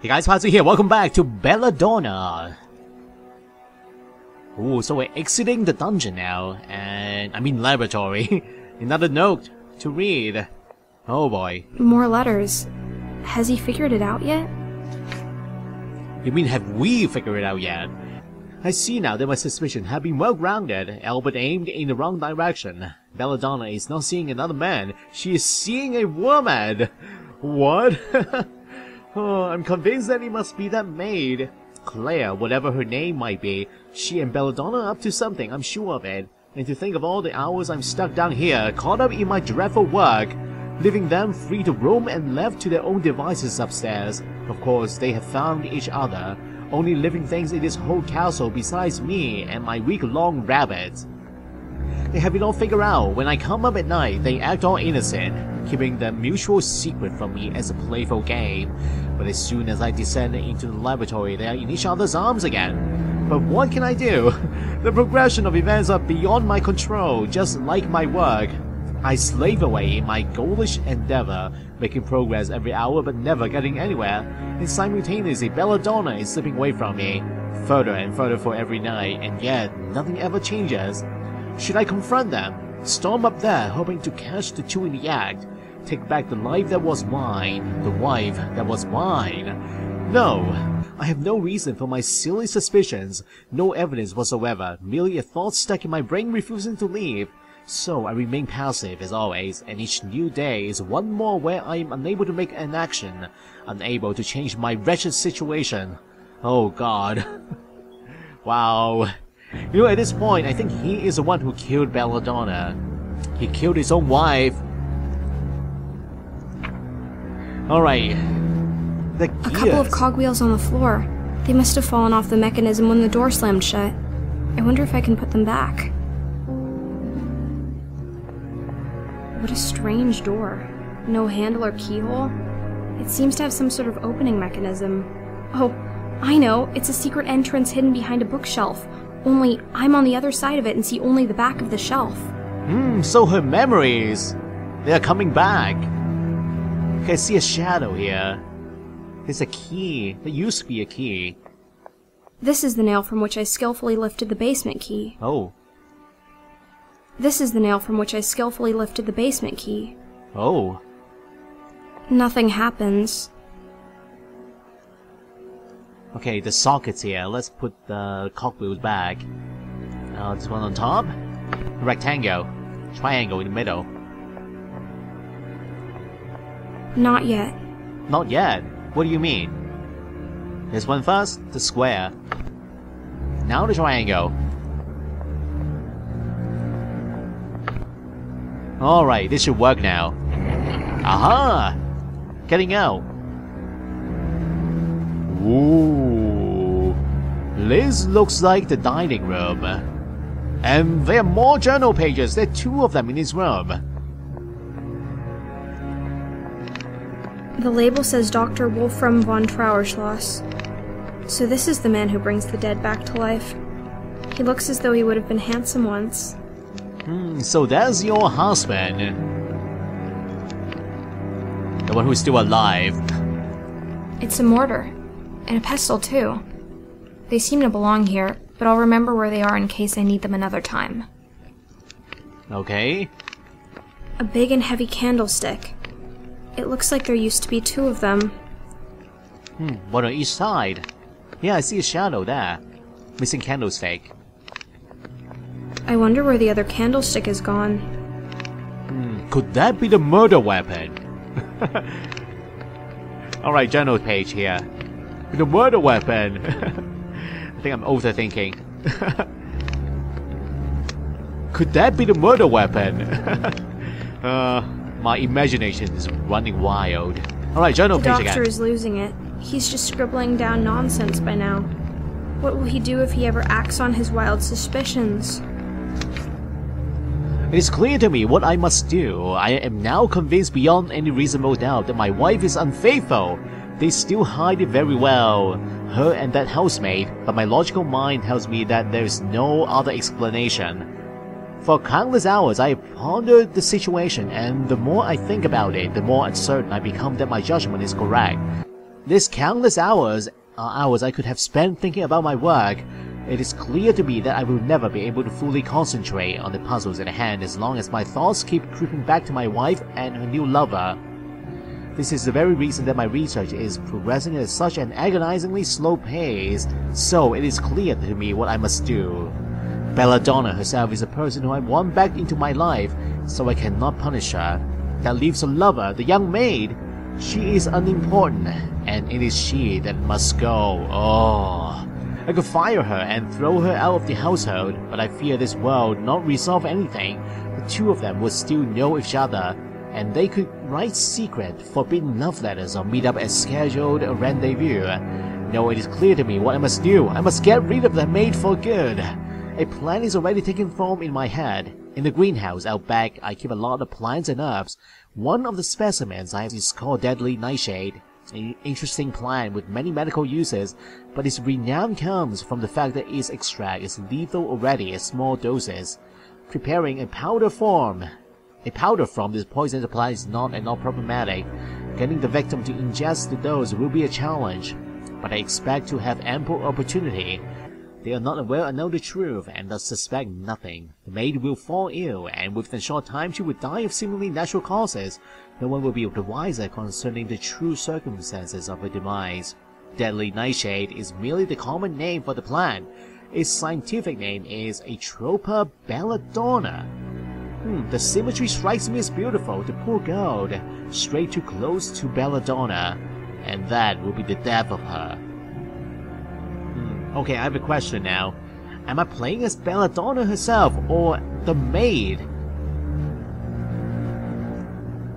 Hey guys, Pazu here, welcome back to Belladonna. Ooh, so we're exiting the dungeon now, and I mean laboratory. Another note to read. Oh boy. More letters. Has he figured it out yet? You mean have we figured it out yet? I see now that my suspicions have been well grounded, albeit aimed in the wrong direction. Belladonna is not seeing another man, she is seeing a woman! What? Oh, I'm convinced that it must be that maid. Claire, whatever her name might be, she and Belladonna are up to something, I'm sure of it. And to think of all the hours I'm stuck down here, caught up in my dreadful work, leaving them free to roam and left to their own devices upstairs. Of course, they have found each other, only living things in this whole castle besides me and my week-long rabbit. They have it all figured out. When I come up at night, they act all innocent, keeping the mutual secret from me as a playful game. But as soon as I descend into the laboratory, they are in each other's arms again. But what can I do? The progression of events are beyond my control, just like my work. I slave away in my ghoulish endeavor, making progress every hour but never getting anywhere, and simultaneously Belladonna is slipping away from me, further and further for every night, and yet nothing ever changes. Should I confront them? Storm up there, hoping to catch the two in the act? Take back the life that was mine, the wife that was mine? No! I have no reason for my silly suspicions, no evidence whatsoever, merely a thought stuck in my brain refusing to leave. So I remain passive as always, and each new day is one more where I am unable to make an action, unable to change my wretched situation. Oh god. Wow. You know, at this point, I think he is the one who killed Belladonna. He killed his own wife. Alright. A couple of cogwheels on the floor. They must have fallen off the mechanism when the door slammed shut. I wonder if I can put them back. What a strange door. No handle or keyhole. It seems to have some sort of opening mechanism. Oh, I know. It's a secret entrance hidden behind a bookshelf. Only I'm on the other side of it and see only the back of the shelf. So her memories, they are coming back. Okay, I see a shadow here. There's a key. There used to be a key. This is the nail from which I skillfully lifted the basement key. Oh. This is the nail from which I skillfully lifted the basement key. Oh. Nothing happens. Okay, the sockets here. Let's put the cogwheels back. This one on top. Rectangle. Triangle in the middle. Not yet. Not yet? What do you mean? This one first, the square. Now the triangle. Alright, this should work now. Aha! Getting out. Ooh. This looks like the dining room. And there are more journal pages. There are 2 of them in this room. The label says Dr. Wolfram von Trauerschloss. So this is the man who brings the dead back to life. He looks as though he would have been handsome once. So that's your husband. The one who's still alive. It's a mortar. And a pestle, too. They seem to belong here, but I'll remember where they are in case I need them another time. Okay. A big and heavy candlestick. It looks like there used to be 2 of them. One on each side. Yeah, I see a shadow there. Missing candlestick. I wonder where the other candlestick is gone. Could that be the murder weapon? Alright, journal page here. The murder weapon! I think I'm overthinking. Could that be the murder weapon? My imagination is running wild. Alright, journal page again. The doctor is losing it. He's just scribbling down nonsense by now. What will he do if he ever acts on his wild suspicions? It is clear to me what I must do. I am now convinced beyond any reasonable doubt that my wife is unfaithful. They still hide it very well, her and that housemaid, but my logical mind tells me that there is no other explanation. For countless hours I have pondered the situation, and the more I think about it, the more uncertain I become that my judgment is correct. These countless hours are hours I could have spent thinking about my work. It is clear to me that I will never be able to fully concentrate on the puzzles at hand as long as my thoughts keep creeping back to my wife and her new lover. This is the very reason that my research is progressing at such an agonizingly slow pace, so it is clear to me what I must do. Belladonna herself is a person who I want back into my life, so I cannot punish her. That leaves her lover, the young maid. She is unimportant, and it is she that must go. Oh, I could fire her and throw her out of the household, but I fear this world not resolve anything. The two of them would still know each other, and they could write secret, forbidden love letters or meet up at scheduled rendezvous. No, it is clear to me what I must do. I must get rid of the maid for good. A plan is already taking form in my head. In the greenhouse out back, I keep a lot of plants and herbs. One of the specimens I have is called Deadly Nightshade, an interesting plant with many medical uses, but its renown comes from the fact that its extract is lethal already at small doses. Preparing a powder from this poisoned plant is not at all problematic. Getting the victim to ingest the dose will be a challenge, but I expect to have ample opportunity. They are not aware I know the truth, and thus suspect nothing. The maid will fall ill, and within a short time she will die of seemingly natural causes. No one will be the wiser concerning the true circumstances of her demise. Deadly Nightshade is merely the common name for the plant. Its scientific name is Atropa Belladonna. The symmetry strikes me as beautiful. The poor girl, strayed too close to Belladonna, and that will be the death of her. Okay, I have a question now. Am I playing as Belladonna herself or the maid?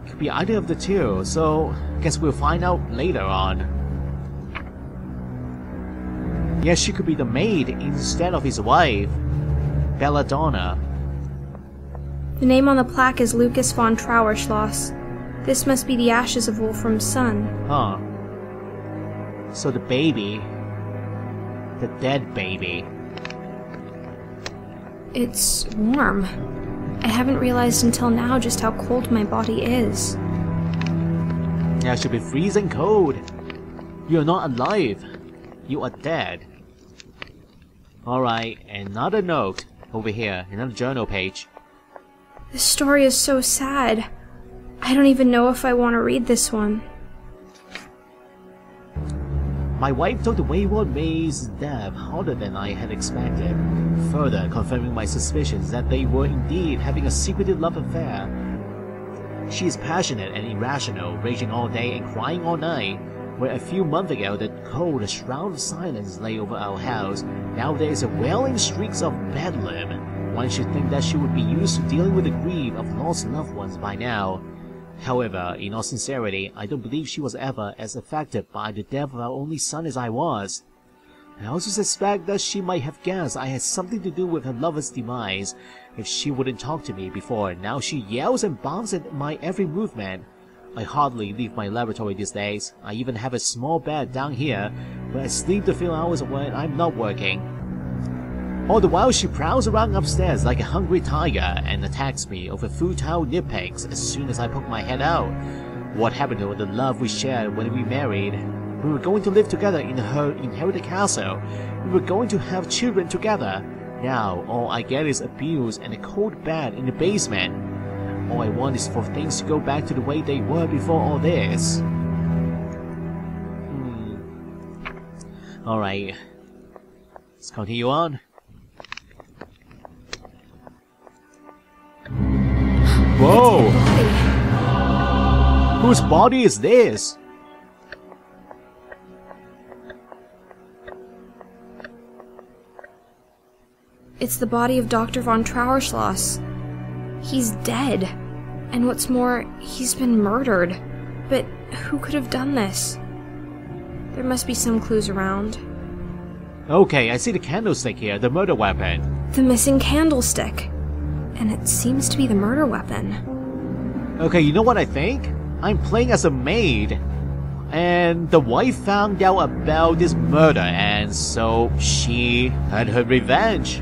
Could be either of the two, so I guess we'll find out later on. Yes, she could be the maid instead of his wife, Belladonna. The name on the plaque is Lucas von Trauerschloss. This must be the ashes of Wolfram's son. Huh. So the baby... the dead baby. It's warm. I haven't realized until now just how cold my body is. Yeah, it should be freezing cold. You're not alive. You are dead. Alright, another note over here, another journal page. This story is so sad. I don't even know if I want to read this one. My wife took the wayward maid's death harder than I had expected, further confirming my suspicions that they were indeed having a secretive love affair. She is passionate and irrational, raging all day and crying all night. Where a few months ago the cold shroud of silence lay over our house, now there is a wailing streaks of bedlam. One should think that she would be used to dealing with the grief of lost loved ones by now. However, in all sincerity, I don't believe she was ever as affected by the death of our only son as I was. I also suspect that she might have guessed I had something to do with her lover's demise. If she wouldn't talk to me before, now she yells and bounces at my every movement. I hardly leave my laboratory these days. I even have a small bed down here, where I sleep the few hours when I'm not working. All the while she prowls around upstairs like a hungry tiger and attacks me over futile nitpicks as soon as I poke my head out. What happened to the love we shared when we married? We were going to live together in her inherited castle. We were going to have children together. Now all I get is abuse and a cold bed in the basement. All I want is for things to go back to the way they were before all this. Alright. Let's continue on. Whoa! Whose body is this? It's the body of Dr. von Trauerschloss. He's dead. And what's more, he's been murdered. But who could have done this? There must be some clues around. Okay, I see the candlestick here, the murder weapon. The missing candlestick. And it seems to be the murder weapon. Okay, you know what I think? I'm playing as a maid. And the wife found out about this murder, and so she had her revenge.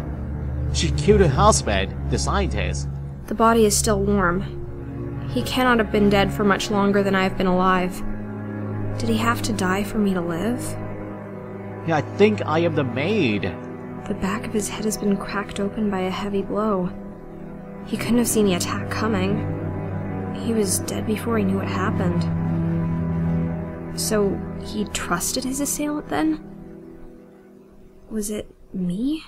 She killed her husband, the scientist. The body is still warm. He cannot have been dead for much longer than I have been alive. Did he have to die for me to live? Yeah, I think I am the maid. The back of his head has been cracked open by a heavy blow. He couldn't have seen the attack coming. He was dead before he knew what happened. So, he trusted his assailant then? Was it me?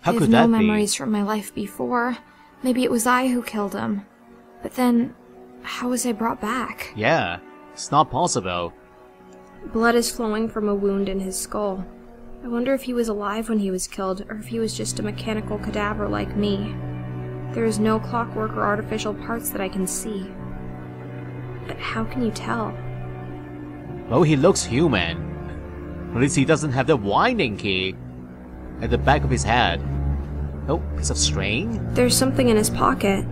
How could I have that no be? memories from my life before. Maybe it was I who killed him. But then, how was I brought back? Yeah, it's not possible. Blood is flowing from a wound in his skull. I wonder if he was alive when he was killed, or if he was just a mechanical cadaver like me. There is no clockwork or artificial parts that I can see. But how can you tell? Well, he looks human. At least he doesn't have the winding key at the back of his head. Oh, piece of string? There's something in his pocket.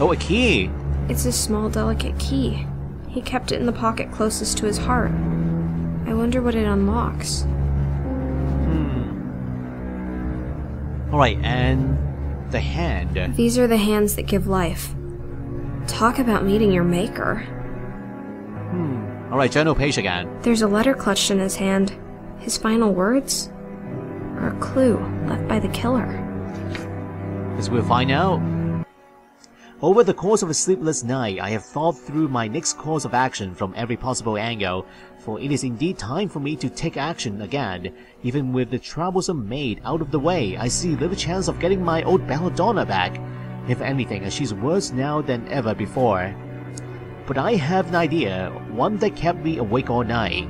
Oh, a key! It's a small, delicate key. He kept it in the pocket closest to his heart. I wonder what it unlocks. Alright, and the hand. These are the hands that give life. Talk about meeting your maker. Alright, journal page again. There's a letter clutched in his hand. His final words are a clue left by the killer. As we'll find out. Over the course of a sleepless night, I have thought through my next course of action from every possible angle, for it is indeed time for me to take action again. Even with the troublesome maid out of the way, I see little chance of getting my old Belladonna back. If anything, she's worse now than ever before. But I have an idea, one that kept me awake all night.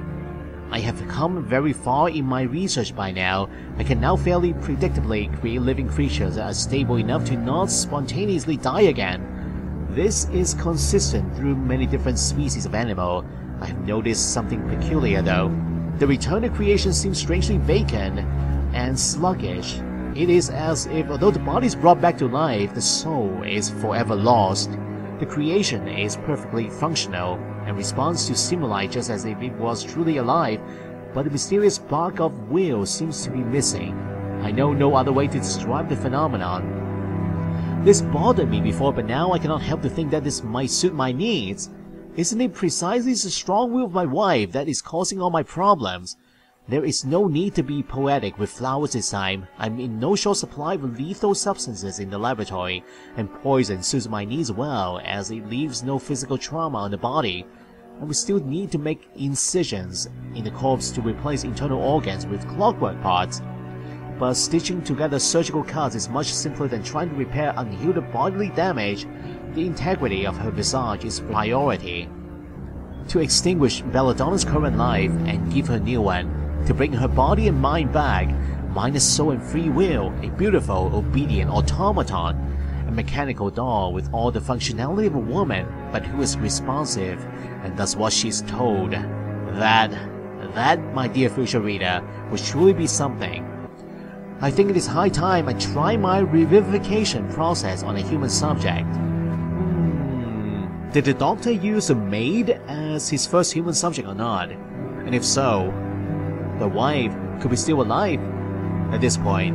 I have come very far in my research by now. I can now fairly predictably create living creatures that are stable enough to not spontaneously die again. This is consistent through many different species of animal. I have noticed something peculiar though. The return to creation seems strangely vacant and sluggish. It is as if although the body is brought back to life, the soul is forever lost. The creation is perfectly functional and responds to stimuli just as if it was truly alive, but the mysterious spark of will seems to be missing. I know no other way to describe the phenomenon. This bothered me before, but now I cannot help to think that this might suit my needs. Isn't it precisely the strong will of my wife that is causing all my problems? There is no need to be poetic with flowers this time. I'm in no short supply of lethal substances in the laboratory, and poison suits my needs well as it leaves no physical trauma on the body. I would still need to make incisions in the corpse to replace internal organs with clockwork parts. But stitching together surgical cuts is much simpler than trying to repair unhealed bodily damage. The integrity of her visage is priority. To extinguish Belladonna's current life and give her new one. To bring her body and mind back, minus soul and free will, a beautiful, obedient automaton, a mechanical doll with all the functionality of a woman, but who is responsive, and does what she's told. That, my dear future reader, would truly be something. I think it is high time I try my revivification process on a human subject. Did the doctor use a maid as his first human subject or not? And if so, the wife could be still alive at this point.